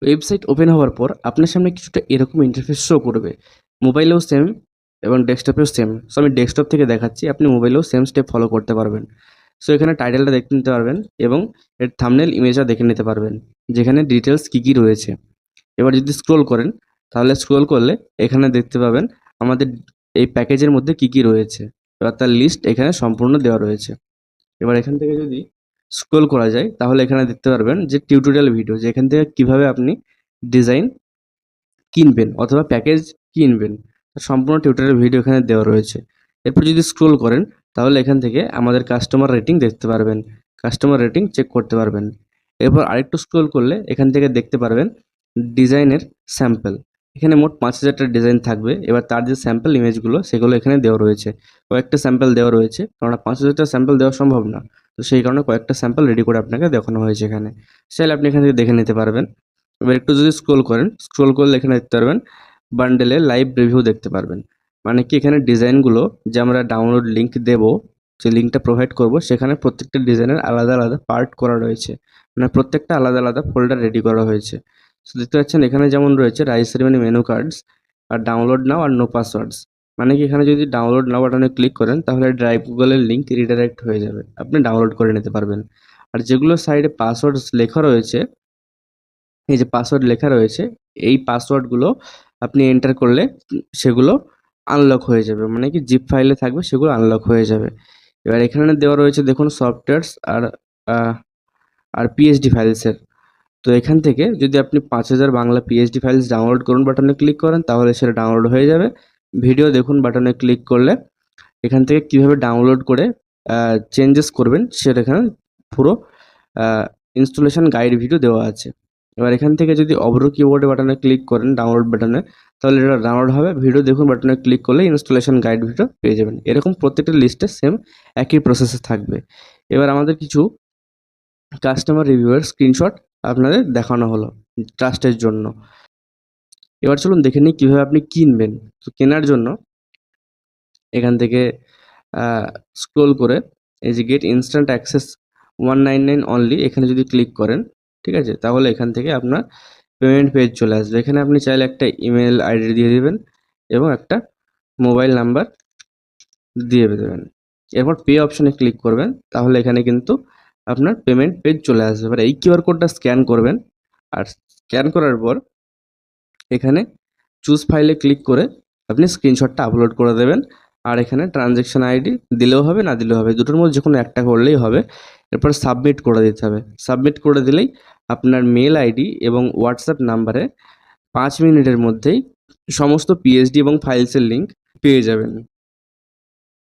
Website open হওয়ার পর আপনার সামনে কিছুটা এরকম ইন্টারফেস শো করবে। মোবাইলেও সেম এবং ডেস্কটপেও সেম। সো আমি ডেস্কটপ থেকে দেখাচ্ছি, আপনি মোবাইলেও সেম স্টেপ ফলো করতে পারবেন। সো এখানে টাইটেলটা দেখে নিতে পারবেন এবং এর থাম্বনেল ইমেজটা দেখে নিতে পারবেন, যেখানে ডিটেলস কী কী রয়েছে। এবার যদি স্ক্রোল করেন, তাহলে স্ক্রোল করলে এখানে দেখতে পাবেন আমাদের এই প্যাকেজের মধ্যে কী কী রয়েছে। এবার তার লিস্ট এখানে সম্পূর্ণ দেওয়া রয়েছে। এবার এখান থেকে যদি স্ক্রোল করা যায়, তাহলে এখানে দেখতে পারবেন যে টিউটোরিয়াল ভিডিও, যেখান থেকে কিভাবে আপনি ডিজাইন কিনবেন অথবা প্যাকেজ কিনবেন, তার সম্পূর্ণ টিউটোরিয়াল ভিডিও এখানে দেওয়া রয়েছে। এরপর যদি স্ক্রোল করেন, তাহলে এখান থেকে আমাদের কাস্টমার রেটিং দেখতে পারবেন, কাস্টমার রেটিং চেক করতে পারবেন। এরপর আরেকটু স্ক্রোল করলে এখান থেকে দেখতে পারবেন ডিজাইনের স্যাম্পল। এখানে মোট 5000টা ডিজাইন থাকবে। এবার তার যে স্যাম্পল ইমেজগুলো সেগুলো এখানে দেওয়া রয়েছে। কয়েকটা স্যাম্পল দেওয়া রয়েছে, কেননা 5000টা স্যাম্পল দেওয়া সম্ভব না। তো সেই কারণে কয়েকটা স্যাম্পল রেডি করে আপনাকে দেখানো হয়েছে এখানে। চাইলে আপনি এখান থেকে দেখে নিতে পারবেন। এবার একটু যদি স্ক্রোল করেন, স্ক্রোল করলে এখানে দেখতে পারবেন বান্ডেলের লাইভ রিভিউ দেখতে পারবেন। মানে কি, এখানে ডিজাইনগুলো যে আমরা ডাউনলোড লিঙ্ক দেব, যে লিঙ্কটা প্রোভাইড করব, সেখানে প্রত্যেকটা ডিজাইনের আলাদা আলাদা পার্ট করা রয়েছে। মানে প্রত্যেকটা আলাদা আলাদা ফোল্ডার রেডি করা হয়েছে। তো দেখতে পাচ্ছেন এখানে যেমন রয়েছে রাইস সেরিমনি মেনু কার্ডস, আর ডাউনলোড নাও, আর নো পাসওয়ার্ডস। মানে কি, এখানে যদি ডাউনলোড নাও বাটনে ক্লিক করেন, তাহলে ড্রাইভ গুগলের লিঙ্ক রিডাইরেক্ট হয়ে যাবে, আপনি ডাউনলোড করে নিতে পারবেন। আর যেগুলো সাইডে পাসওয়ার্ডস লেখা রয়েছে, এই যে পাসওয়ার্ড লেখা রয়েছে, এই পাসওয়ার্ডগুলো আপনি এন্টার করলে সেগুলো আনলক হয়ে যাবে। মানে কি, জিপ ফাইলে থাকবে, সেগুলো আনলক হয়ে যাবে। এবার এখানে দেওয়া রয়েছে দেখুন সফটওয়্যারস আহ, আর পিএইচডি ফাইলসের। তো এখান থেকে যদি আপনি 5000 বাংলা পিএইচডি ফাইলস ডাউনলোড করুন বাটনে ক্লিক করেন, তাহলে সেটা ডাউনলোড হয়ে যাবে। ভিডিও দেখুন বাটনে ক্লিক করলে এখান থেকে কিভাবে ডাউনলোড করে চেঞ্জেস করবেন সেটা এখানে পুরো ইনস্টলেশন গাইড ভিডিও দেওয়া আছে। এবার এখান থেকে যদি অব্র কিবোর্ডে বাটনে ক্লিক করেন ডাউনলোড বাটনে, তাহলে এটা ডাউনলোড হবে। ভিডিও দেখুন বাটনে ক্লিক করলে ইনস্টলেশন গাইড ভিডিও পেয়ে যাবেন। এরকম প্রত্যেকটা লিস্টে সেম একই প্রসেসে থাকবে। এবার আমাদের কিছু কাস্টমার রিভিউয়ের স্ক্রিনশট আপনাদের দেখানো হলো ট্রাস্টের জন্য। এবার চলুন দেখে নিই কীভাবে আপনি কিনবেন। তো কেনার জন্য এখান থেকে স্ক্রোল করে এই যে গেট ইনস্ট্যান্ট অ্যাক্সেস 199 অনলি, এখানে যদি ক্লিক করেন, ঠিক আছে, তাহলে এখান থেকে আপনার পেমেন্ট পেজ চলে আসবে। এখানে আপনি চাইলে একটা ইমেল আইডি দিয়ে দিবেন এবং একটা মোবাইল নাম্বার দিয়ে দেবেন। এরপর পে অপশনে ক্লিক করবেন, তাহলে এখানে কিন্তু আপনার পেমেন্ট পেজ চলে আসবে। এবার এই কিউআর কোডটা স্ক্যান করবেন, আর স্ক্যান করার পর এখানে চুজ ফাইলে ক্লিক করে আপনি স্ক্রিনশটটা আপলোড করে দেবেন। আর এখানে ট্রানজ্যাকশন আইডি দিলেও হবে, না দিলেও হবে, দুটোর মধ্যে যে কোনো একটা করলেই হবে। এরপর সাবমিট করে দিতে হবে। সাবমিট করে দিলেই আপনার মেল আইডি এবং হোয়াটসঅ্যাপ নাম্বারে 5 মিনিটের মধ্যেই সমস্ত পিএইচডি এবং ফাইলসের লিঙ্ক পেয়ে যাবেন।